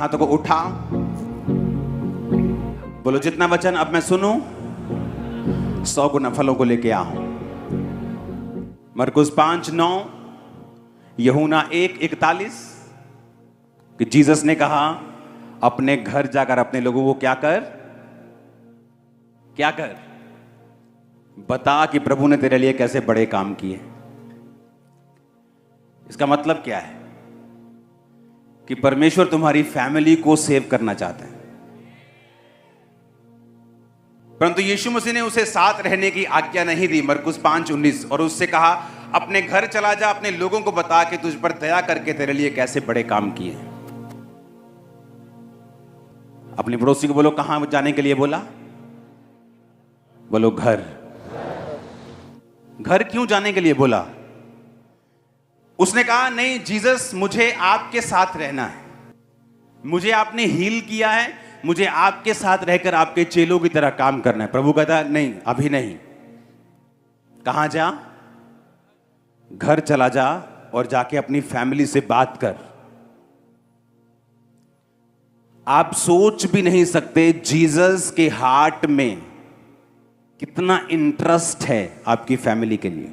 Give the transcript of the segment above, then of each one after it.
हाथों को उठा, बोलो जितना वचन अब मैं सुनूं 100 गुना फलों को लेके आऊं। मरकुस 5:9, यूहन्ना 1:41 कि जीसस ने कहा अपने घर जाकर अपने लोगों को क्या कर बता कि प्रभु ने तेरे लिए कैसे बड़े काम किए। इसका मतलब क्या है कि परमेश्वर तुम्हारी फैमिली को सेव करना चाहता है, परंतु यीशु मसीह ने उसे साथ रहने की आज्ञा नहीं दी। मरकुस 5:19, और उससे कहा अपने घर चला जा, अपने लोगों को बता कि तुझ पर दया करके तेरे लिए कैसे बड़े काम किए। अपने पड़ोसी को बोलो कहां जाने के लिए बोला, बोलो घर। घर क्यों जाने के लिए बोला? उसने कहा नहीं जीसस, मुझे आपके साथ रहना है, मुझे आपने हील किया है, मुझे आपके साथ रहकर आपके चेलों की तरह काम करना है। प्रभु कहता नहीं, अभी नहीं। कहां जा? घर चला जा और जाके अपनी फैमिली से बात कर। आप सोच भी नहीं सकते जीसस के हार्ट में कितना इंटरेस्ट है आपकी फैमिली के लिए,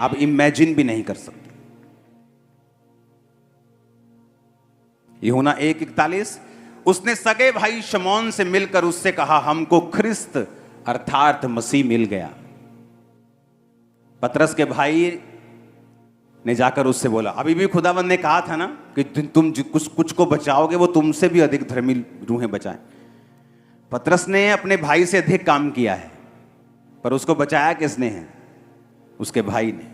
आप इमेजिन भी नहीं कर सकते। यूहन्ना 1:41, उसने सगे भाई शमौन से मिलकर उससे कहा हमको ख्रिस्त अर्थात मसीह मिल गया। पतरस के भाई ने जाकर उससे बोला, अभी भी खुदावंद ने कहा था ना कि तुम कुछ को बचाओगे, वो तुमसे भी अधिक धर्मी रूहें बचाएं। पतरस ने अपने भाई से अधिक काम किया है, पर उसको बचाया किसने है? उसके भाई ने।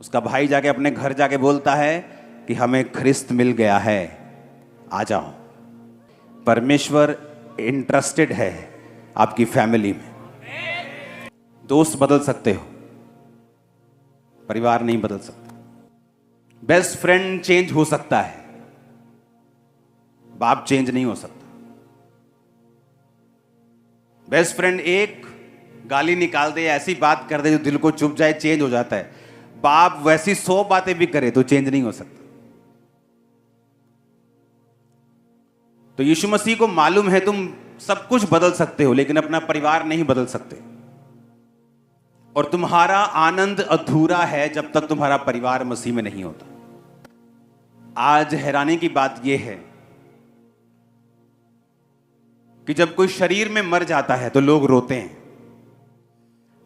उसका भाई जाके अपने घर जाके बोलता है कि हमें ख्रिस्त मिल गया है, आ जाओ। परमेश्वर इंटरेस्टेड है आपकी फैमिली में। दोस्त बदल सकते हो, परिवार नहीं बदल सकता। बेस्ट फ्रेंड चेंज हो सकता है, बाप चेंज नहीं हो सकता। बेस्ट फ्रेंड एक गाली निकाल दे, ऐसी बात कर दे जो दिल को चुभ जाए, चेंज हो जाता है। बाप वैसी 100 बातें भी करे तो चेंज नहीं हो सकता। तो यीशु मसीह को मालूम है तुम सब कुछ बदल सकते हो, लेकिन अपना परिवार नहीं बदल सकते। और तुम्हारा आनंद अधूरा है जब तक तुम्हारा परिवार मसीह में नहीं होता। आज हैरानी की बात यह है कि जब कोई शरीर में मर जाता है तो लोग रोते हैं,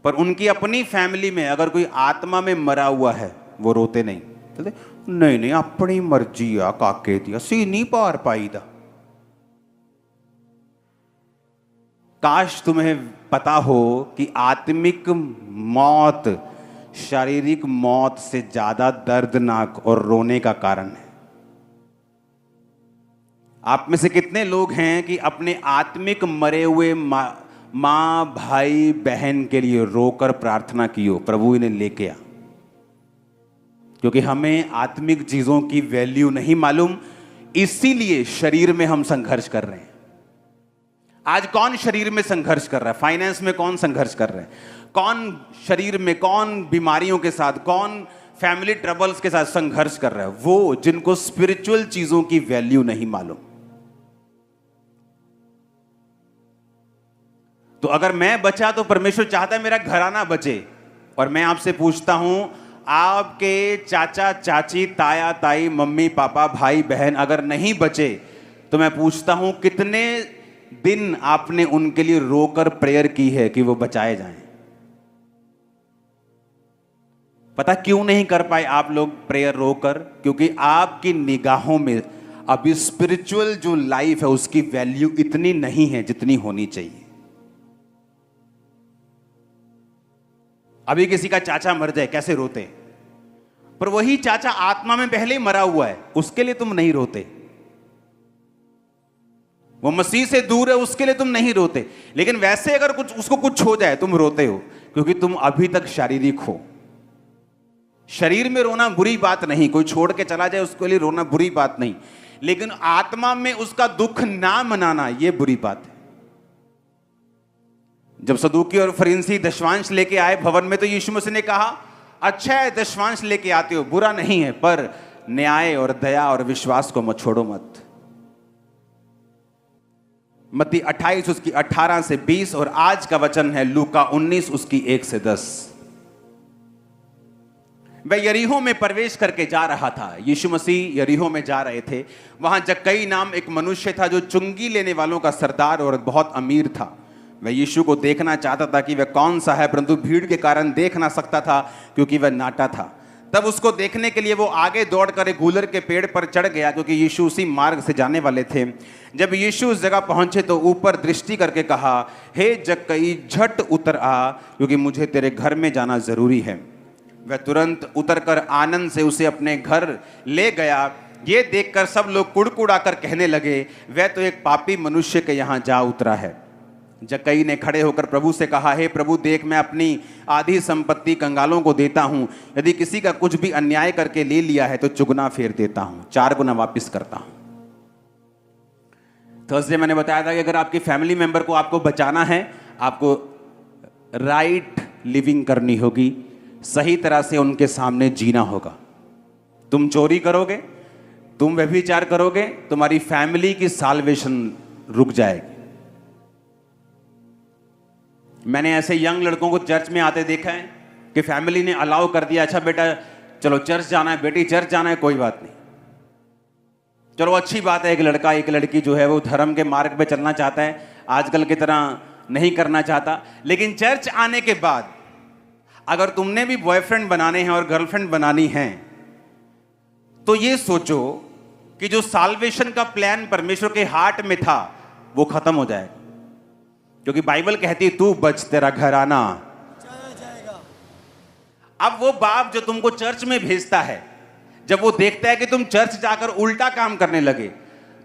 पर उनकी अपनी फैमिली में अगर कोई आत्मा में मरा हुआ है वो रोते नहीं। नहीं नहीं अपनी मर्जी आ काके दिया सी नहीं पार पाई दा। काश तुम्हें पता हो कि आत्मिक मौत शारीरिक मौत से ज्यादा दर्दनाक और रोने का कारण है। आप में से कितने लोग हैं कि अपने आत्मिक मरे हुए मां भाई बहन के लिए रोकर प्रार्थना की हो, प्रभु इन्हें लेके आ? क्योंकि हमें आत्मिक चीजों की वैल्यू नहीं मालूम, इसीलिए शरीर में हम संघर्ष कर रहे हैं। आज कौन शरीर में संघर्ष कर रहा है? फाइनेंस में कौन संघर्ष कर रहा है? कौन शरीर में, कौन बीमारियों के साथ, कौन फैमिली ट्रबल्स के साथ संघर्ष कर रहा है? वो जिनको स्पिरिचुअल चीजों की वैल्यू नहीं मालूम। तो अगर मैं बचा तो परमेश्वर चाहता है मेरा घराना बचे। और मैं आपसे पूछता हूं, आपके चाचा चाची, ताया ताई, मम्मी पापा, भाई बहन अगर नहीं बचे तो मैं पूछता हूं कितने दिन आपने उनके लिए रोकर प्रेयर की है कि वो बचाए जाएं? पता क्यों नहीं कर पाए आप लोग प्रेयर रोकर? क्योंकि आपकी निगाहों में अभी स्पिरिचुअल जो लाइफ है उसकी वैल्यू इतनी नहीं है जितनी होनी चाहिए। अभी किसी का चाचा मर जाए कैसे रोते, पर वही चाचा आत्मा में पहले ही मरा हुआ है, उसके लिए तुम नहीं रोते। वो मसीह से दूर है, उसके लिए तुम नहीं रोते। लेकिन वैसे अगर उसको कुछ हो जाए तुम रोते हो, क्योंकि तुम अभी तक शारीरिक हो। शरीर में रोना बुरी बात नहीं, कोई छोड़ के चला जाए उसके लिए रोना बुरी बात नहीं, लेकिन आत्मा में उसका दुख ना मनाना यह बुरी बात है। जब सदूकी और फरीसी दशवांश लेके आए भवन में, तो यीशु मसीह ने कहा अच्छा है दशवांश लेके आते हो, बुरा नहीं है, पर न्याय और दया और विश्वास को मत छोड़ो मत। मत्ती 28 उसकी 18 से 20, और आज का वचन है लूका 19 उसकी 1 से 10। वह यरीहो में प्रवेश करके जा रहा था। यीशु मसीह यरीहो में जा रहे थे। वहां जक्कई नाम एक मनुष्य था जो चुंगी लेने वालों का सरदार और बहुत अमीर था। वह यीशु को देखना चाहता था कि वह कौन सा है, परंतु भीड़ के कारण देख ना सकता था क्योंकि वह नाटा था। तब उसको देखने के लिए वो आगे दौड़कर एक गूलर के पेड़ पर चढ़ गया, क्योंकि यीशु उसी मार्ग से जाने वाले थे। जब यीशु उस जगह पहुंचे तो ऊपर दृष्टि करके कहा, हे जक्कई, झट उतर आ, क्योंकि मुझे तेरे घर में जाना जरूरी है। वह तुरंत उतरकर आनंद से उसे अपने घर ले गया। ये देखकर सब लोग कुड़कुड़ाकर कहने लगे, वह तो एक पापी मनुष्य के यहाँ जा उतरा है। जक्कई ने खड़े होकर प्रभु से कहा, हे प्रभु, देख, मैं अपनी आधी संपत्ति कंगालों को देता हूँ। यदि किसी का कुछ भी अन्याय करके ले लिया है तो चुगना फेर देता हूँ, 4 गुना वापस करता हूँ। थर्सडे मैंने बताया था कि अगर आपकी फैमिली मेंबर को आपको बचाना है, आपको राइट लिविंग करनी होगी, सही तरह से उनके सामने जीना होगा। तुम चोरी करोगे, तुम व्यभिचार करोगे, तुम्हारी फैमिली की साल्वेशन रुक जाएगी। मैंने ऐसे यंग लड़कों को चर्च में आते देखा है कि फैमिली ने अलाउ कर दिया, अच्छा बेटा चलो चर्च जाना है, बेटी चर्च जाना है, कोई बात नहीं, चलो अच्छी बात है। एक लड़का एक लड़की जो है वो धर्म के मार्ग पे चलना चाहता है, आजकल की तरह नहीं करना चाहता। लेकिन चर्च आने के बाद अगर तुमने भी बॉयफ्रेंड बनाने हैं और गर्लफ्रेंड बनानी है तो ये सोचो कि जो साल्वेशन का प्लान परमेश्वर के हार्ट में था वो खत्म हो जाएगा, क्योंकि बाइबल कहती है तू बच, तेरा घराना जाएगा। अब वो बाप जो तुमको चर्च में भेजता है, जब वो देखता है कि तुम चर्च जाकर उल्टा काम करने लगे,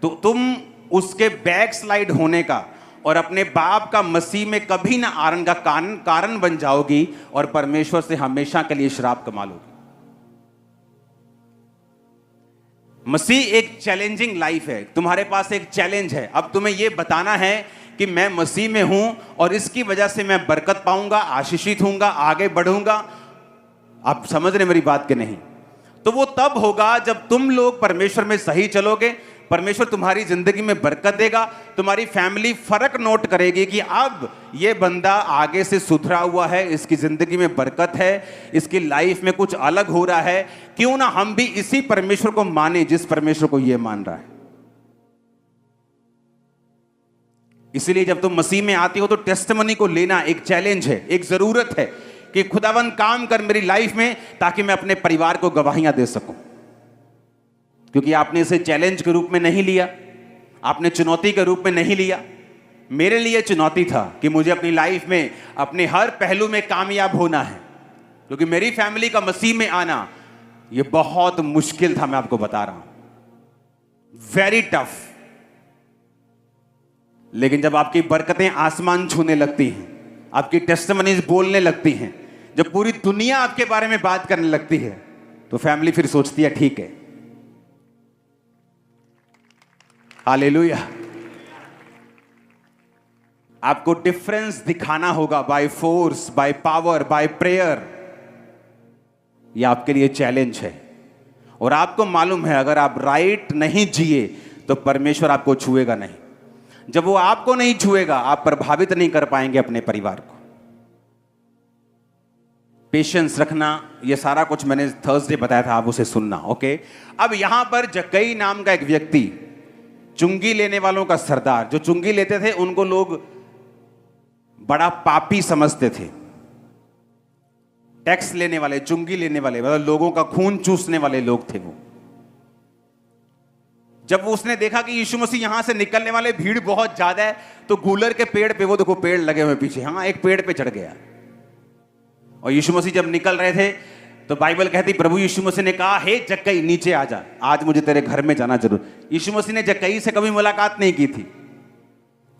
तो तुम उसके बैक स्लाइड होने का और अपने बाप का मसीह में कभी ना आने का कारण बन जाओगी और परमेश्वर से हमेशा के लिए श्राप कमा लोगी। मसीह एक चैलेंजिंग लाइफ है, तुम्हारे पास एक चैलेंज है। अब तुम्हें यह बताना है कि मैं मसीह में हूं और इसकी वजह से मैं बरकत पाऊंगा, आशीषित होऊंगा, आगे बढ़ूंगा। आप समझ रहे मेरी बात के नहीं? तो वो तब होगा जब तुम लोग परमेश्वर में सही चलोगे, परमेश्वर तुम्हारी जिंदगी में बरकत देगा। तुम्हारी फैमिली फर्क नोट करेगी कि अब ये बंदा आगे से सुधरा हुआ है, इसकी जिंदगी में बरकत है, इसकी लाइफ में कुछ अलग हो रहा है। क्यों ना हम भी इसी परमेश्वर को माने जिस परमेश्वर को ये मान रहा है। इसलिए जब तुम मसीह में आती हो तो टेस्टिमनी को लेना एक चैलेंज है, एक जरूरत है कि खुदावन काम कर मेरी लाइफ में, ताकि मैं अपने परिवार को गवाहियां दे सकूं। क्योंकि आपने इसे चैलेंज के रूप में नहीं लिया, आपने चुनौती के रूप में नहीं लिया। मेरे लिए चुनौती था कि मुझे अपनी लाइफ में अपने हर पहलू में कामयाब होना है, क्योंकि मेरी फैमिली का मसीह में आना ये बहुत मुश्किल था। मैं आपको बता रहा हूं, वेरी टफ। लेकिन जब आपकी बरकतें आसमान छूने लगती हैं, आपकी टेस्टिमनीज बोलने लगती हैं, जब पूरी दुनिया आपके बारे में बात करने लगती है, तो फैमिली फिर सोचती है ठीक है, हालेलुया। आपको डिफरेंस दिखाना होगा by force, by power, by prayer. यह आपके लिए चैलेंज है। और आपको मालूम है अगर आप राइट नहीं जिए तो परमेश्वर आपको छुएगा नहीं। जब वो आपको नहीं छुएगा, आप प्रभावित नहीं कर पाएंगे अपने परिवार को। पेशेंस रखना, ये सारा कुछ मैंने थर्सडे बताया था, आप उसे सुनना। ओके, अब यहां पर जक्कई नाम का एक व्यक्ति, चुंगी लेने वालों का सरदार, जो चुंगी लेते थे उनको लोग बड़ा पापी समझते थे। टैक्स लेने वाले, चुंगी लेने वाले, मतलब लोगों का खून चूसने वाले लोग थे वो। जब उसने देखा कि यीशु मसीह यहां से निकलने वाले, भीड़ बहुत ज्यादा है, तो गूलर के पेड़ पे, वो देखो पेड़ लगे हुए पीछे, हाँ एक पेड़ पे चढ़ गया। और यीशु मसीह जब निकल रहे थे तो बाइबल कहती प्रभु यीशु मसीह ने कहा, हे जक्कई नीचे आ जा, आज मुझे तेरे घर में जाना जरूर। यीशु मसीह ने जक्कई से कभी मुलाकात नहीं की थी,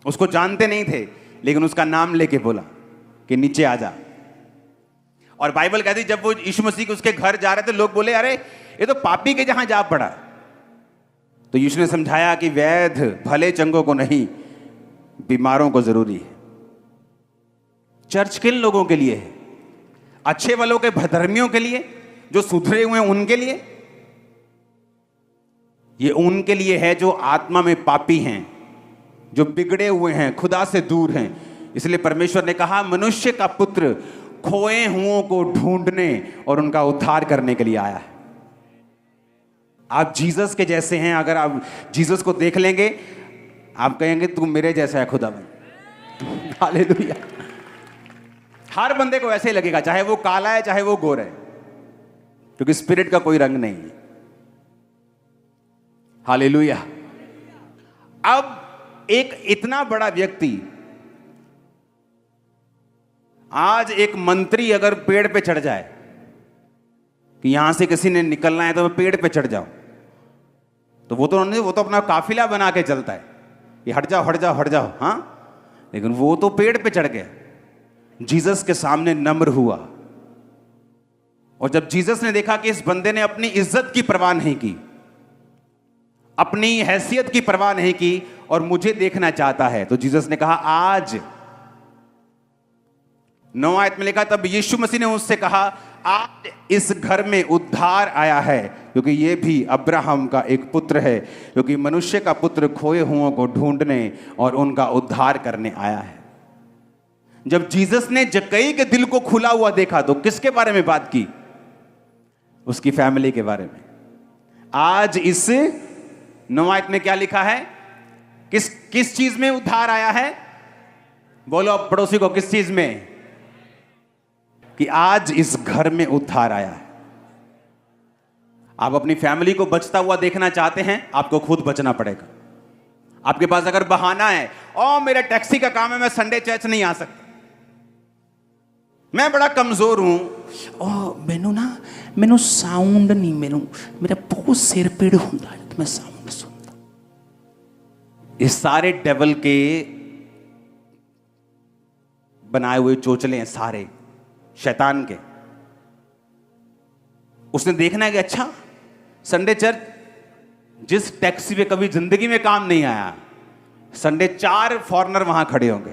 उसको जानते नहीं थे, लेकिन उसका नाम लेके बोला कि नीचे आ जा। और बाइबल कहती जब वो यीशु मसीह उसके घर जा रहे थे, लोग बोले अरे ये तो पापी के जहां जा पड़ा। तो यीशु ने समझाया कि वैध भले चंगों को नहीं, बीमारों को जरूरी है। चर्च किन लोगों के लिए है? अच्छे वालों के, धर्मियों के लिए, जो सुधरे हुए हैं उनके लिए? ये उनके लिए है जो आत्मा में पापी हैं, जो बिगड़े हुए हैं, खुदा से दूर हैं। इसलिए परमेश्वर ने कहा मनुष्य का पुत्र खोए हुओं को ढूंढने और उनका उद्धार करने के लिए आया है। आप जीसस के जैसे हैं। अगर आप जीसस को देख लेंगे, आप कहेंगे तू मेरे जैसा है खुदावन। हालेलुया। हर बंदे को ऐसे ही लगेगा, चाहे वो काला है चाहे वो गोरा है, क्योंकि स्पिरिट का कोई रंग नहीं है। हालेलुया। अब एक इतना बड़ा व्यक्ति, आज एक मंत्री अगर पेड़ पे चढ़ जाए कि यहां से किसी ने निकलना है तो मैं पेड़ पे चढ़ जाऊं, तो वो तो अपना काफिला बना के चलता है, ये हट जाओ हट जाओ हट जाओ। हाँ, लेकिन वो तो पेड़ पे चढ़ गया, जीसस के सामने नम्र हुआ। और जब जीसस ने देखा कि इस बंदे ने अपनी इज्जत की परवाह नहीं की, अपनी हैसियत की परवाह नहीं की और मुझे देखना चाहता है, तो जीसस ने कहा आज 9 आयत में लिखा, तब यीशु मसीह ने उससे कहा आज इस घर में उद्धार आया है, क्योंकि ये भी अब्राहम का एक पुत्र है, क्योंकि मनुष्य का पुत्र खोए हुओं को ढूंढने और उनका उद्धार करने आया है। जब जीसस ने जक्कई के दिल को खुला हुआ देखा तो किसके बारे में बात की? उसकी फैमिली के बारे में। आज इस 9 आयत में क्या लिखा है? किस चीज में उद्धार आया है? बोलो अब पड़ोसी को, किस चीज में? कि आज इस घर में उद्धार आया है। आप अपनी फैमिली को बचता हुआ देखना चाहते हैं, आपको खुद बचना पड़ेगा। आपके पास अगर बहाना है, ओ मेरा टैक्सी का काम है, मैं संडे चर्च नहीं आ सकता, मैं बड़ा कमजोर हूं, ओ मैनू साउंड नहीं, मेरा बहुत सिर पीड़ होता है तो मैं साउंड नहीं सुनता। ये सारे डेवल के बनाए हुए चोचले हैं, सारे शैतान के। उसने देखना है कि अच्छा संडे चर्च जिस टैक्सी पे कभी जिंदगी में काम नहीं आया, संडे 4 फॉरेनर वहां खड़े होंगे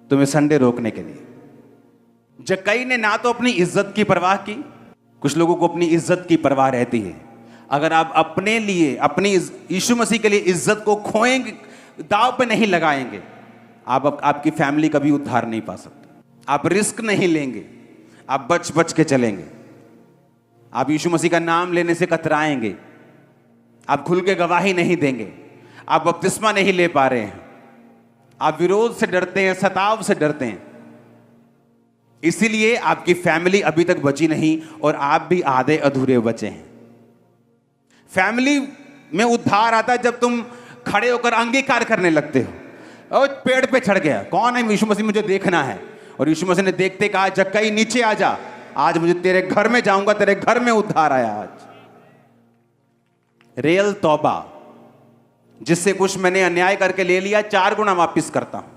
तुम्हें संडे रोकने के लिए। जक्कई ने ना तो अपनी इज्जत की परवाह की, कुछ लोगों को अपनी इज्जत की परवाह रहती है। अगर आप अपने लिए, अपनी यीशु मसीह के लिए इज्जत को खोएंगे, दांव पे नहीं लगाएंगे, आपकी फैमिली कभी उद्धार नहीं पा सकती। आप रिस्क नहीं लेंगे, आप बच बच के चलेंगे, आप यीशु मसीह का नाम लेने से कतराएंगे, आप खुल के गवाही नहीं देंगे, आप बपतिस्मा नहीं ले पा रहे हैं, आप विरोध से डरते हैं, सताव से डरते हैं। इसीलिए आपकी फैमिली अभी तक बची नहीं और आप भी आधे अधूरे बचे हैं। फैमिली में उद्धार आता है जब तुम खड़े होकर अंगीकार करने लगते हो। और पेड़ पे चढ़ गया, कौन है? यीशु मसीह, मुझे देखना है। और यीशु मसीह ने देखते कहा, जक्कई नीचे आ जा, आज मुझे तेरे घर में जाऊंगा, तेरे घर में उद्धार आया। आज रियल तौबा, जिससे कुछ मैंने अन्याय करके ले लिया, 4 गुना वापिस करता हूं।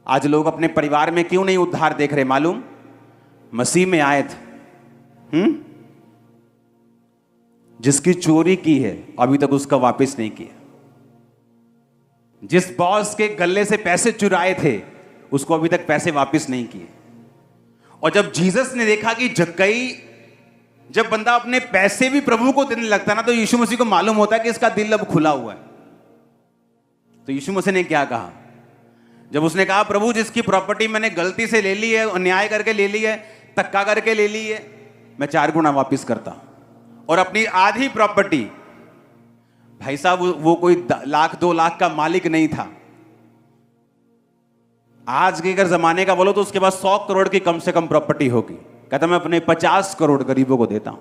आज लोग अपने परिवार में क्यों नहीं उद्धार देख रहे मालूम? मसीह में आए थे, जिसकी चोरी की है अभी तक उसका वापस नहीं किया, जिस बॉस के गले से पैसे चुराए थे उसको अभी तक पैसे वापस नहीं किए। और जब जीसस ने देखा कि जक्कई, जब बंदा अपने पैसे भी प्रभु को देने लगता ना, तो यीशु मसीह को मालूम होता है कि इसका दिल अब खुला हुआ है। तो यीशु मसीह ने क्या कहा? जब उसने कहा प्रभु जिसकी प्रॉपर्टी मैंने गलती से ले ली है, अन्याय करके ले ली है, धक्का करके ले ली है, मैं 4 गुना वापस करता हूं। और अपनी आधी प्रॉपर्टी, भाई साहब वो कोई 1 लाख 2 लाख का मालिक नहीं था। आज के अगर जमाने का बोलो तो उसके पास 100 करोड़ की कम से कम प्रॉपर्टी होगी। कहता मैं अपने 50 करोड़ गरीबों को देता हूं।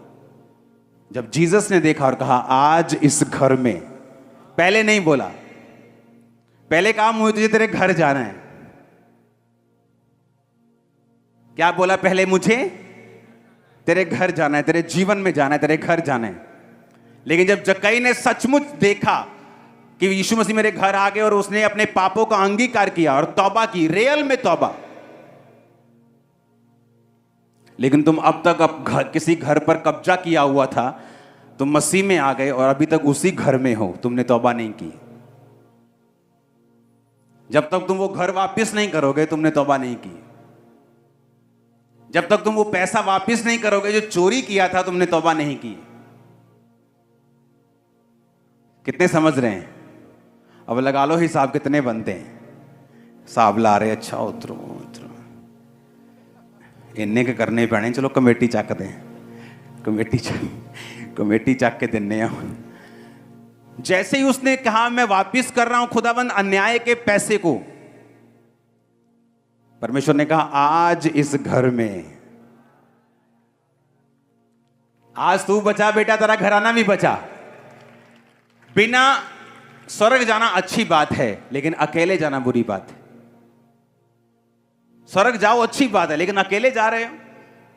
जब जीसस ने देखा और कहा आज इस घर में, पहले नहीं बोला, पहले कहा मुझे तुझे तेरे घर जाना है। क्या बोला? पहले मुझे तेरे घर जाना है, तेरे जीवन में जाना है, तेरे घर जाना है। लेकिन जब जक्कई ने सचमुच देखा कि यीशु मसीह मेरे घर आ गए और उसने अपने पापों का अंगीकार किया और तौबा की, रियल में तौबा। लेकिन तुम अब तक किसी घर पर कब्जा किया हुआ था, तुम मसीह में आ गए और अभी तक उसी घर में हो, तुमने तौबा नहीं की। जब तक तुम वो घर वापस नहीं करोगे, तुमने तौबा नहीं की। जब तक तुम वो पैसा वापस नहीं करोगे जो चोरी किया था, तुमने तौबा नहीं की। कितने समझ रहे हैं? अब लगा लो हिसाब कितने बनते हैं। हिसाब ला रहे, अच्छा उतरो उतरो, इन्ने के करने पैने, चलो कमेटी चक दें, कमेटी चक के दिन्ने आ। जैसे ही उसने कहा मैं वापिस कर रहा हूं खुदाबंद अन्याय के पैसे को, परमेश्वर ने कहा आज इस घर में, आज तू बचा बेटा, तेरा घराना भी बचा। बिना स्वर्ग जाना अच्छी बात है, लेकिन अकेले जाना बुरी बात है। स्वर्ग जाओ अच्छी बात है, लेकिन अकेले जा रहे हो,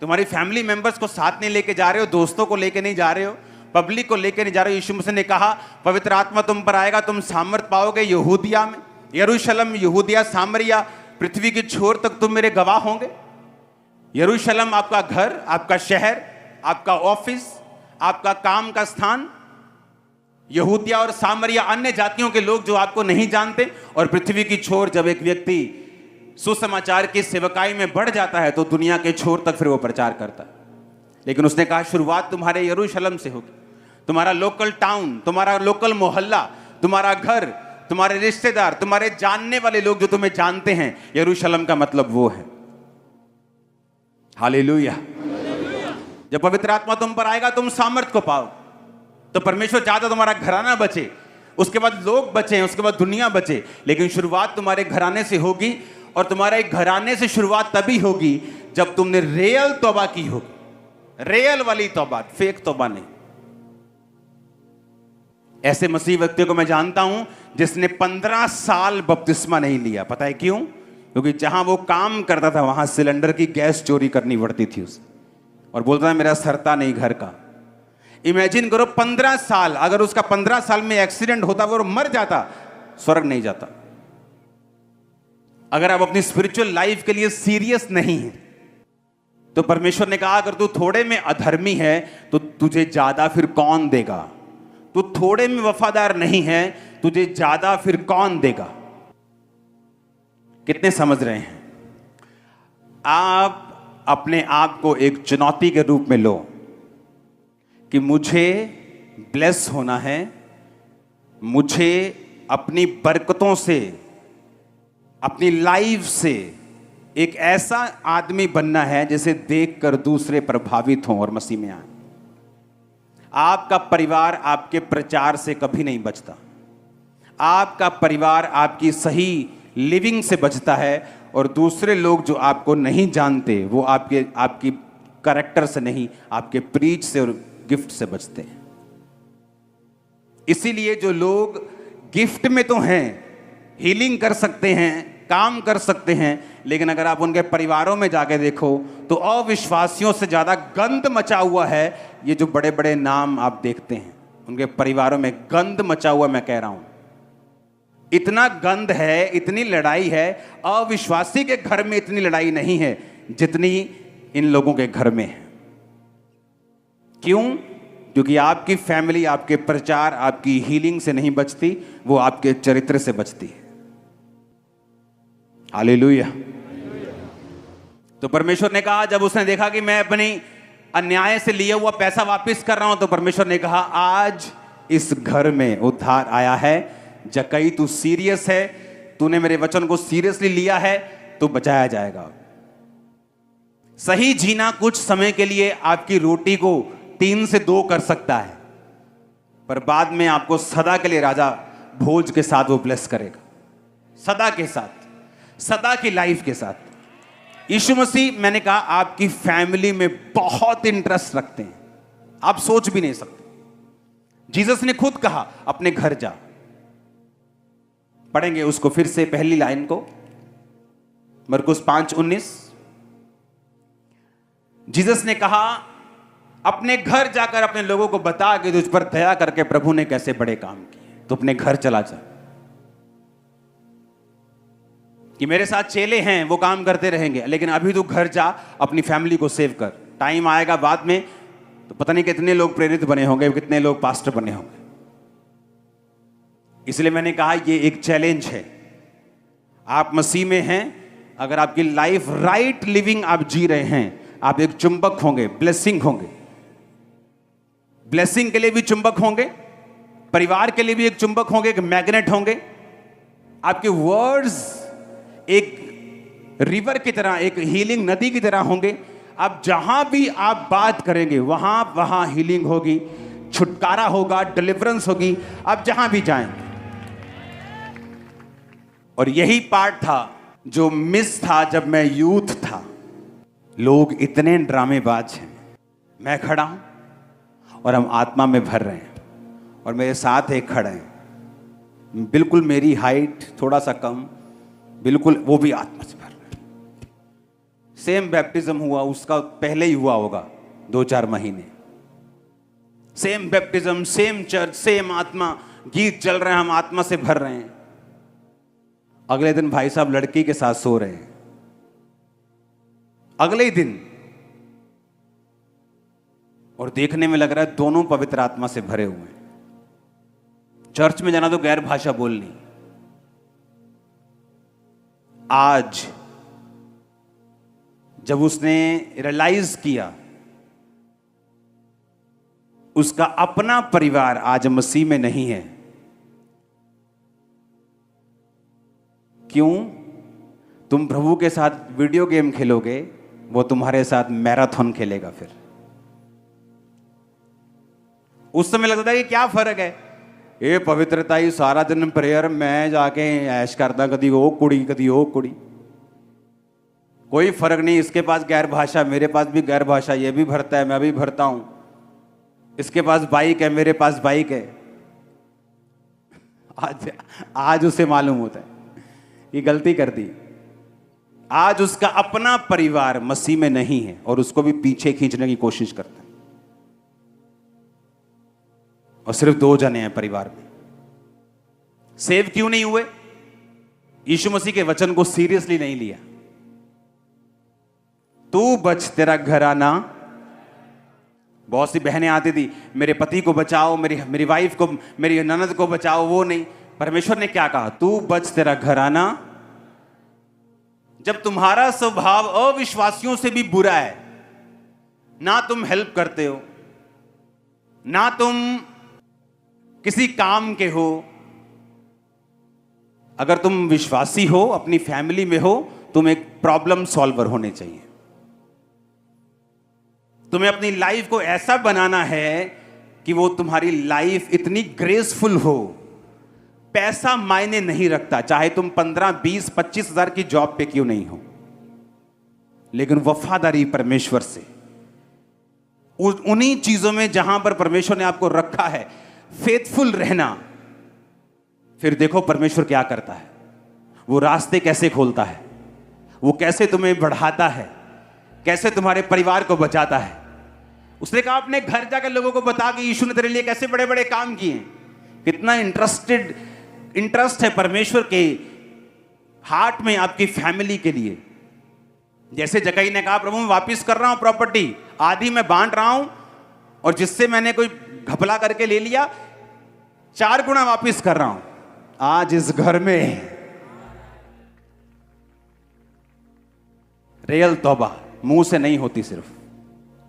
तुम्हारी फैमिली मेंबर्स को साथ नहीं लेके जा रहे हो, दोस्तों को लेके नहीं जा रहे हो, पब्लिक को लेके नहीं जा रहे हो। यीशु मसीह ने कहा पवित्र आत्मा तुम पर आएगा, तुम सामर्थ पाओगे, यहूदिया में, यरूशलेम, यहूदिया, सामरिया, पृथ्वी की छोर तक तुम मेरे गवाह होंगे। यरूशलेम आपका घर, आपका शहर, आपका ऑफिस, आपका काम का स्थान, यहूदिया और सामरिया अन्य जातियों के लोग जो आपको नहीं जानते, और पृथ्वी की छोर। जब एक व्यक्ति सुसमाचार की सेवकाई में बढ़ जाता है तो दुनिया के छोर तक फिर वो प्रचार करता है। लेकिन उसने कहा शुरुआत तुम्हारे यरूशलेम से होगी। तुम्हारा लोकल टाउन, तुम्हारा लोकल मोहल्ला, तुम्हारा घर, तुम्हारे रिश्तेदार, तुम्हारे जानने वाले लोग जो तुम्हें जानते हैं, यरूशलेम का मतलब वो है। हालेलुया। जब पवित्र आत्मा तुम पर आएगा तुम सामर्थ को पाओ। तो परमेश्वर चाहता तुम्हारा घराना बचे, उसके बाद लोग बचे, उसके बाद दुनिया बचे, लेकिन शुरुआत तुम्हारे घराने से होगी। और तुम्हारे घराने से शुरुआत तभी होगी जब तुमने रियल तौबा की होगी, रियल वाली तौबा, फेक तौबा नहीं। ऐसे मसीह व्यक्ति को मैं जानता हूं जिसने 15 साल बपतिस्मा नहीं लिया। पता है क्यों? क्योंकि जहां वो काम करता था वहां सिलेंडर की गैस चोरी करनी पड़ती थी उसे, और बोलता था मेरा सरता नहीं घर का। इमेजिन करो 15 साल, अगर उसका 15 साल में एक्सीडेंट होता वो मर जाता, स्वर्ग नहीं जाता। अगर आप अपनी स्पिरिचुअल लाइफ के लिए सीरियस नहीं है तो परमेश्वर ने कहा अगर तू थोड़े में अधर्मी है तो तुझे ज्यादा फिर कौन देगा। तू थोड़े में वफादार नहीं है, तुझे ज्यादा फिर कौन देगा। कितने समझ रहे हैं? आप अपने आप को एक चुनौती के रूप में लो कि मुझे ब्लेस होना है, मुझे अपनी बरकतों से, अपनी लाइफ से एक ऐसा आदमी बनना है जिसे देखकर दूसरे प्रभावित हों और मसीह में आए। आपका परिवार आपके प्रचार से कभी नहीं बचता। आपका परिवार आपकी सही लिविंग से बचता है, और दूसरे लोग जो आपको नहीं जानते वो आपकी कैरेक्टर से नहीं, आपके प्रीच से और गिफ्ट से बचते हैं। इसीलिए जो लोग गिफ्ट में तो हैं, हीलिंग कर सकते हैं, काम कर सकते हैं, लेकिन अगर आप उनके परिवारों में जाके देखो तो अविश्वासियों से ज्यादा गंद मचा हुआ है। ये जो बड़े बड़े नाम आप देखते हैं उनके परिवारों में गंद मचा हुआ, मैं कह रहा हूं इतना गंद है, इतनी लड़ाई है। अविश्वासी के घर में इतनी लड़ाई नहीं है जितनी इन लोगों के घर में है। क्यों? क्योंकि आपकी फैमिली आपके प्रचार, आपकी हीलिंग से नहीं बचती, वो आपके चरित्र से बचती है। हालेलुया। तो परमेश्वर ने कहा, जब उसने देखा कि मैं अपनी अन्याय से लिया हुआ पैसा वापस कर रहा हूं, तो परमेश्वर ने कहा आज इस घर में उद्धार आया है। जकई तू सीरियस है, तूने मेरे वचन को सीरियसली लिया है, तो बचाया जाएगा। सही जीना कुछ समय के लिए आपकी रोटी को 3 से 2 कर सकता है, पर बाद में आपको सदा के लिए राजा भोज के साथ वो ब्लेस करेगा, सदा के साथ, सदा की लाइफ के साथ। यीशु मसीह, मैंने कहा, आपकी फैमिली में बहुत इंटरेस्ट रखते हैं, आप सोच भी नहीं सकते। जीसस ने खुद कहा अपने घर जा। पढ़ेंगे उसको फिर से, पहली लाइन को, मरकुस 5:19। जीसस ने कहा अपने घर जाकर अपने लोगों को बता कि तुझ पर दया करके प्रभु ने कैसे बड़े काम किए। तो अपने घर चला जा, कि मेरे साथ चेले हैं वो काम करते रहेंगे, लेकिन अभी तू घर जा, अपनी फैमिली को सेव कर। टाइम आएगा बाद में तो पता नहीं कितने लोग प्रेरित बने होंगे, कितने लोग पास्टर बने होंगे। इसलिए मैंने कहा ये एक चैलेंज है। आप मसीह में हैं, अगर आपकी लाइफ राइट लिविंग आप जी रहे हैं, आप एक चुंबक होंगे, ब्लेसिंग होंगे। ब्लेसिंग के लिए भी चुंबक होंगे, परिवार के लिए भी एक चुंबक होंगे, एक मैग्नेट होंगे, आपके वर्ड्स एक रिवर की तरह, एक हीलिंग नदी की तरह होंगे। अब जहां भी आप बात करेंगे वहां वहां हीलिंग होगी, छुटकारा होगा, डिलीवरेंस होगी, आप जहां भी जाएं। और यही पार्ट था जो मिस था जब मैं यूथ था। लोग इतने ड्रामेबाज हैं, मैं खड़ा हूं और हम आत्मा में भर रहे हैं, और मेरे साथ एक खड़े हैं, बिल्कुल मेरी हाइट थोड़ा सा कम, बिल्कुल वो भी आत्मा से भर रहे हैं। सेम बैप्टिज्म हुआ, उसका पहले ही हुआ होगा 2-4 महीने। Same baptism, same church, same आत्मा, गीत चल रहे हैं, हम आत्मा से भर रहे हैं। अगले दिन भाई साहब लड़की के साथ सो रहे हैं, अगले ही दिन, और देखने में लग रहा है दोनों पवित्र आत्मा से भरे हुए हैं। चर्च में जाना तो गैर भाषा बोलनी। आज जब उसने रियलाइज किया उसका अपना परिवार आज मसीह में नहीं है, क्यों? तुम प्रभु के साथ वीडियो गेम खेलोगे, वो तुम्हारे साथ मैराथन खेलेगा। फिर उस समय लगता है कि क्या फर्क है, ये पवित्रता ही सारा दिन प्रेयर, मैं जाके ऐश करता, कदी वो कुड़ी कदी वो कुड़ी, कोई फर्क नहीं। इसके पास गैर भाषा, मेरे पास भी गैर भाषा, ये भी भरता है, मैं भी भरता हूं। इसके पास बाइक है, मेरे पास बाइक है। आज उसे मालूम होता है ये गलती कर दी। आज उसका अपना परिवार मसीह में नहीं है और उसको भी पीछे खींचने की कोशिश करता है, और सिर्फ 2 जने हैं परिवार में। सेव क्यों नहीं हुए? यीशु मसीह के वचन को सीरियसली नहीं लिया। तू बच, तेरा घराना। बहुत सी बहनें आती थी, मेरे पति को बचाओ, मेरी वाइफ को, मेरी ननद को बचाओ, वो नहीं। परमेश्वर ने क्या कहा? तू बच, तेरा घराना। जब तुम्हारा स्वभाव अविश्वासियों से भी बुरा है, ना तुम हेल्प करते हो, ना तुम किसी काम के हो, अगर तुम विश्वासी हो, अपनी फैमिली में हो, तुम एक प्रॉब्लम सॉल्वर होने चाहिए। तुम्हें अपनी लाइफ को ऐसा बनाना है कि वो तुम्हारी लाइफ इतनी ग्रेसफुल हो। पैसा मायने नहीं रखता, चाहे तुम 15, 20, 25 हजार की जॉब पे क्यों नहीं हो, लेकिन वफादारी परमेश्वर से, उन्हीं चीजों में जहां पर परमेश्वर ने आपको रखा है, फेथफुल रहना। फिर देखो परमेश्वर क्या करता है, वो रास्ते कैसे खोलता है, वो कैसे तुम्हें बढ़ाता है, कैसे तुम्हारे परिवार को बचाता है। उसने कहा अपने घर जाकर लोगों को बता कि यीशु ने तेरे लिए कैसे बड़े बड़े काम किए। कितना इंटरेस्ट है परमेश्वर के हार्ट में आपकी फैमिली के लिए। जैसे जकई ने कहा, प्रभु मैं वापिस कर रहा हूं प्रॉपर्टी, आधी मैं बांट रहा हूं, और जिससे मैंने कोई घपला करके ले लिया 4 गुना वापिस कर रहा हूं। आज इस घर में रियल तौबा मुंह से नहीं होती, सिर्फ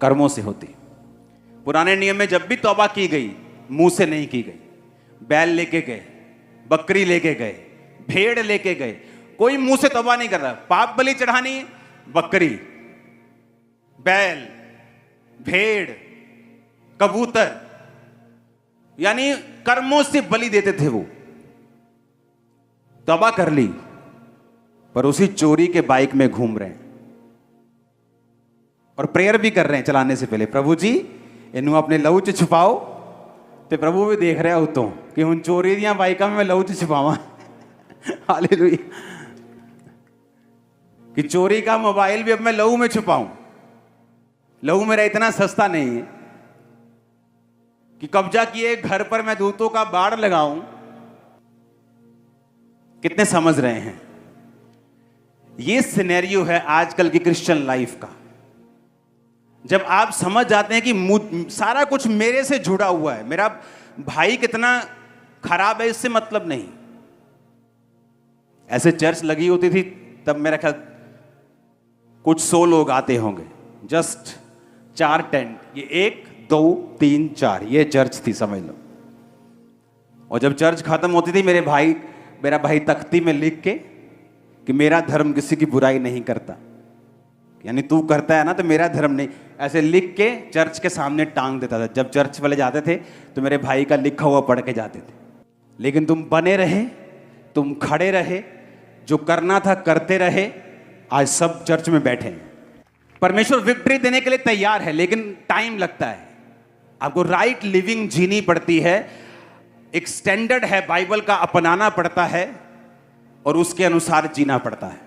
कर्मों से होती। पुराने नियम में जब भी तौबा की गई, मुंह से नहीं की गई। बैल लेके गए, बकरी लेके गए, भेड़ लेके गए, कोई मुंह से तौबा नहीं कर रहा। पाप बलि चढ़ानी, बकरी, बैल, भेड़, कबूतर, यानी कर्मों से बलि देते थे वो। तौबा कर ली, पर उसी चोरी के बाइक में घूम रहे हैं और प्रेयर भी कर रहे हैं चलाने से पहले, प्रभु जी इन्हों अपने लहू च छुपाओ। तो प्रभु भी देख रहा हो तो कि हुण चोरी दियां बाइकां में मैं लहू च छुपावां। हालेलुया। कि चोरी का मोबाइल भी अब मैं लहू में छुपाऊं। लहू मेरा इतना सस्ता नहीं है कि कब्जा किए घर पर मैं दूतों का बाड़ लगाऊं। कितने समझ रहे हैं? ये सिनेरियो है आजकल की क्रिश्चियन लाइफ का। जब आप समझ जाते हैं कि सारा कुछ मेरे से जुड़ा हुआ है, मेरा भाई कितना खराब है इससे मतलब नहीं। ऐसे चर्च लगी होती थी तब मेरा ख्याल कुछ 100 लोग आते होंगे, जस्ट 4 टेंट, ये 1, 2, 3, 4 ये चर्च थी समझ लो। और जब चर्च खत्म होती थी मेरे भाई मेरा भाई तख्ती में लिख के कि मेरा धर्म किसी की बुराई नहीं करता, यानी तू करता है ना तो मेरा धर्म नहीं, ऐसे लिख के चर्च के सामने टांग देता था। जब चर्च वाले जाते थे तो मेरे भाई का लिखा हुआ पढ़ के जाते थे। लेकिन तुम बने रहे, तुम खड़े रहे, जो करना था करते रहे, आज सब चर्च में बैठे हैं। परमेश्वर विक्ट्री देने के लिए तैयार है, लेकिन टाइम लगता है। आपको राइट लिविंग जीनी पड़ती है, एक स्टैंडर्ड है बाइबल का, अपनाना पड़ता है और उसके अनुसार जीना पड़ता है।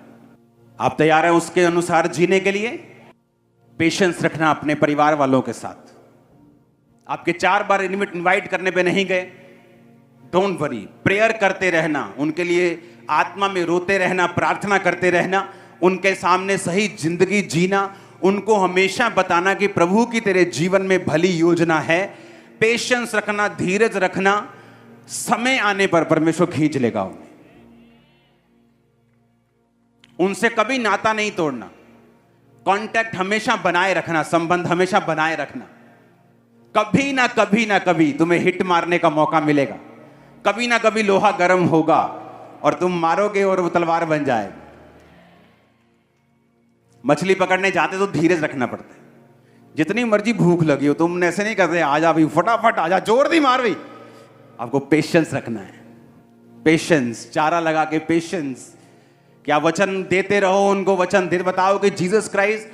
आप तैयार हैं उसके अनुसार जीने के लिए? पेशेंस रखना अपने परिवार वालों के साथ। आपके 4 बार इनवाइट करने पे नहीं गए, डोंट वरी, प्रेयर करते रहना, उनके लिए आत्मा में रोते रहना, प्रार्थना करते रहना, उनके सामने सही जिंदगी जीना, उनको हमेशा बताना कि प्रभु की तेरे जीवन में भली योजना है। पेशेंस रखना, धीरज रखना, समय आने पर परमेश्वर खींच लेगा उन्हें। उनसे कभी नाता नहीं तोड़ना, कांटेक्ट हमेशा बनाए रखना, संबंध हमेशा बनाए रखना। कभी ना कभी ना कभी तुम्हें हिट मारने का मौका मिलेगा, कभी ना कभी लोहा गर्म होगा और तुम मारोगे और वो तलवार बन जाएगा। मछली पकड़ने जाते तो धीरज रखना पड़ता है। जितनी मर्जी भूख लगी हो, तुमने ऐसे नहीं करते आजा भाई फटाफट आजा, जोर दी मार भाई। आपको पेशेंस रखना है, पेशेंस, चारा लगा के पेशेंस। क्या वचन देते रहो, उनको वचन दे बताओ कि जीसस क्राइस्ट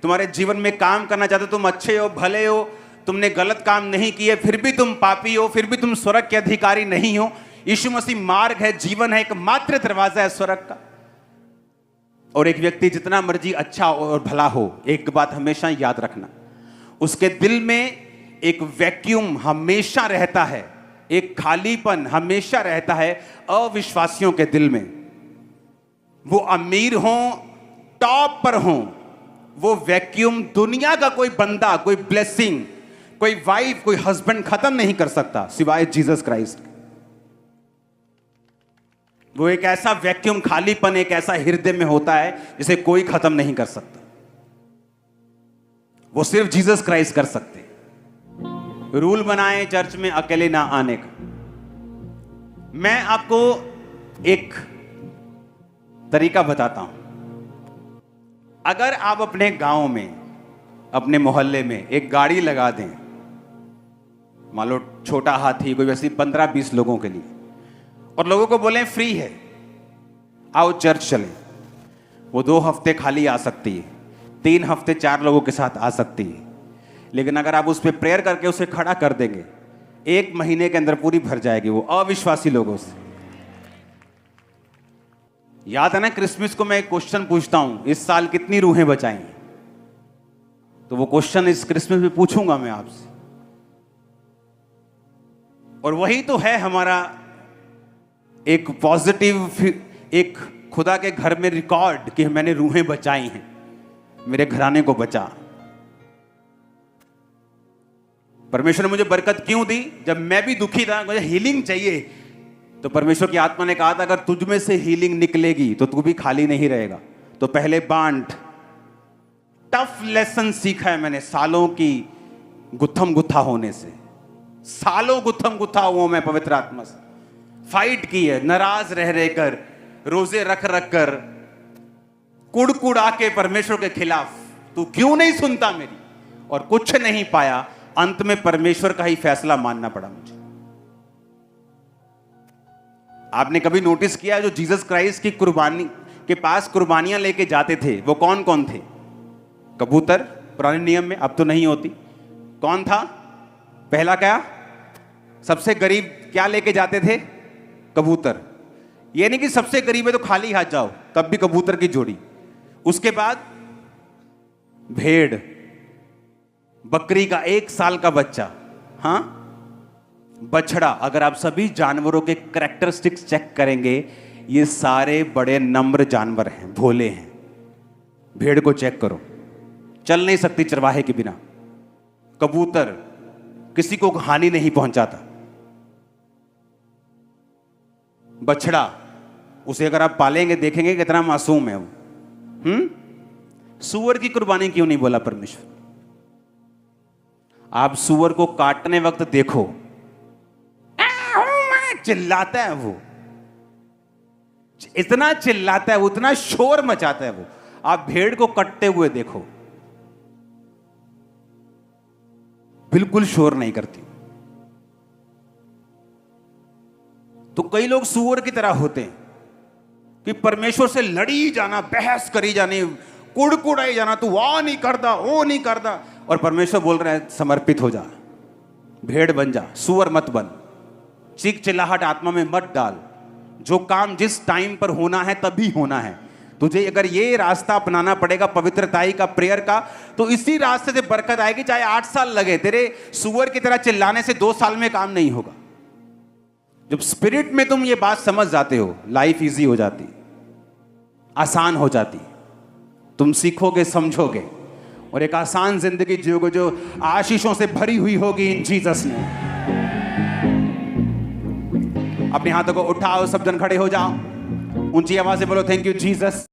तुम्हारे जीवन में काम करना चाहते, तुम अच्छे हो, भले हो, तुमने गलत काम नहीं किए, फिर भी तुम पापी हो, फिर भी तुम स्वर्ग के अधिकारी नहीं हो। यीशु मसीह मार्ग है, जीवन है, एकमात्र दरवाजा है स्वर्ग का। और एक व्यक्ति जितना मर्जी अच्छा और भला हो, एक बात हमेशा याद रखना, उसके दिल में एक वैक्यूम हमेशा रहता है, एक खालीपन हमेशा रहता है अविश्वासियों के दिल में। वो अमीर हों, टॉप पर हों, वो वैक्यूम दुनिया का कोई बंदा, कोई ब्लेसिंग, कोई वाइफ, कोई हस्बैंड खत्म नहीं कर सकता सिवाय जीसस क्राइस्ट। वो एक ऐसा वैक्यूम, खालीपन एक ऐसा हृदय में होता है जिसे कोई खत्म नहीं कर सकता। वो सिर्फ जीसस क्राइस्ट कर सकते। रूल बनाए चर्च में अकेले ना आने का। मैं आपको एक तरीका बताता हूं। अगर आप अपने गांव में, अपने मोहल्ले में एक गाड़ी लगा दें, मान लो छोटा हाथी, कोई वैसे 15-20 लोगों के लिए, और लोगों को बोलें फ्री है, आओ चर्च चलें, वो 2 हफ्ते खाली आ सकती है, 3 हफ्ते 4 लोगों के साथ आ सकती है। लेकिन अगर आप उस पर प्रेयर करके उसे खड़ा कर देंगे, 1 महीने के अंदर पूरी भर जाएगी वो अविश्वासी लोगों से। याद है ना, क्रिसमस को मैं एक क्वेश्चन पूछता हूं, इस साल कितनी रूहें बचाई? तो वो क्वेश्चन इस क्रिसमस में पूछूंगा मैं आपसे। और वही तो है हमारा एक पॉजिटिव, एक खुदा के घर में रिकॉर्ड कि मैंने रूहें बचाई हैं, मेरे घराने को बचा। परमेश्वर ने मुझे बरकत क्यों दी? जब मैं भी दुखी था, मुझे हीलिंग चाहिए, तो परमेश्वर की आत्मा ने कहा था अगर तुझ में से हीलिंग निकलेगी तो तू भी खाली नहीं रहेगा, तो पहले बांट। टफ लेसन सीखा है मैंने सालों की गुत्थम गुत्था होने से, सालों गुत्थम गुत्था हुआ मैं पवित्र आत्मा से, फाइट की है, नाराज रह रहकर, रोजे रख रख कर, कुड़ के परमेश्वर के खिलाफ, तू क्यों नहीं सुनता मेरी, और कुछ नहीं पाया। अंत में परमेश्वर का ही फैसला मानना पड़ा मुझे। आपने कभी नोटिस किया जो जीसस क्राइस्ट की कुर्बानी के पास कुर्बानियां लेके जाते थे वो कौन कौन थे? कबूतर, पुराने नियम में, अब तो नहीं होती। कौन था पहला? क्या सबसे गरीब क्या लेके जाते थे? कबूतर। ये नहीं कि सबसे गरीब है तो खाली हाथ जाओ, तब भी कबूतर की जोड़ी। उसके बाद भेड़, बकरी का 1 साल का बच्चा, हाँ, बछड़ा। अगर आप सभी जानवरों के कैरेक्टरिस्टिक्स चेक करेंगे, ये सारे बड़े नम्र जानवर हैं, भोले हैं। भेड़ को चेक करो, चल नहीं सकती चरवाहे के बिना। कबूतर किसी को हानि नहीं पहुंचाता। बछड़ा, उसे अगर आप पालेंगे देखेंगे कितना मासूम है वो। सूअर की कुर्बानी क्यों नहीं बोला परमेश्वर? आप सूअर को काटने वक्त देखो, चिल्लाता है वो, इतना चिल्लाता है, उतना शोर मचाता है वो। आप भेड़ को कटते हुए देखो, बिल्कुल शोर नहीं करती। तो कई लोग सूअर की तरह होते हैं कि परमेश्वर से लड़ी जाना, बहस करी जानी, कुड़कुड़ाई जाना, तू वाह नहीं करता, वो नहीं करता, और परमेश्वर बोल रहा है समर्पित हो जा, भेड़ बन जा, सूअर मत बन। चीख चिल्लाहट आत्मा में मत डाल। जो काम जिस टाइम पर होना है तभी होना है। तुझे अगर ये रास्ता अपनाना पड़ेगा पवित्रताई का, प्रेयर का, तो इसी रास्ते से बरकत आएगी, चाहे 8 साल लगे। तेरे सूअर की तरह चिल्लाने से 2 साल में काम नहीं होगा। जब स्पिरिट में तुम ये बात समझ जाते हो, लाइफ इजी हो जाती, आसान हो जाती। तुम सीखोगे, समझोगे, और एक आसान जिंदगी जियोगे जो आशीषों से भरी हुई होगी इन जीसस ने। अपने हाथों को उठाओ, सब जन खड़े हो जाओ, ऊंची आवाज से बोलो थैंक यू जीसस।